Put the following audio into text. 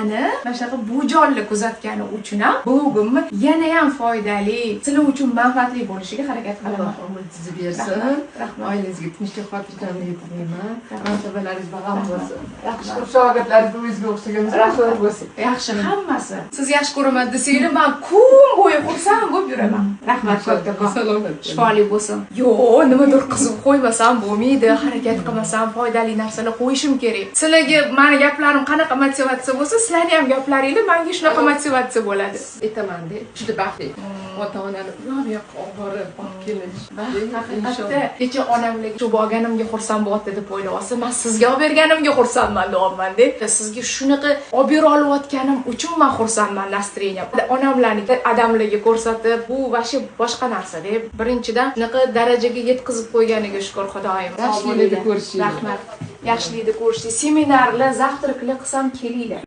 mani mana shunaqa bujolli kuzatgani uchun ham blogimni yana ham foydali, sizlar uchun manfaatli bo'lishiga harakat qilaman. Umid chizib bersin. Oilangizga tinchlik, xotirjamlik tilayman. Martabalaringiz bag'am bo'lsin. Yaxshi shogirdlaringiz o'zingizga o'xshagan rahbar bo'lsin. Yaxshi hammasi. Siz yaxshi ko'raman desanglar, men kun bo'yi xursand bo'lib yuraman. Rahmat kattakon. Salomat. Shifoli bo'lsin. Yo'q, nimadir qizib qo'ymasam bo'lmaydi, harakat qilmasam foydali narsalar qo'yishim kerak. Sizlarga meni gaplarim qanaqa motivatsiya bo'lsa, sizlarning ham gaplaringlar menga shunaqa motivatsiya bo'ladi. Aytaman-da, juda baxtli. Ota-onani ular yoqqa olib borib, olib kelish. Haqiqatda kecha onamlarga shu borganimga xursand bo'lyapti deb o'ylayapsiz. Men sizga olib berganimga xursandman deyapman-da. Sizga shunaqa olib bera olayotganim uchun men xursandman, настроением. Onamlarning adamlarga ko'rsatib, bu vashi boshqa narsa-da. Birinchidan shunaqa darajaga yetkazib qo'yganiga shukr Xudoyim. Yaxshilikni ko'rishing. Rahmat. Yaxshilikni ko'rishing. Seminarlar, zavtraklar qilsam kelinglar.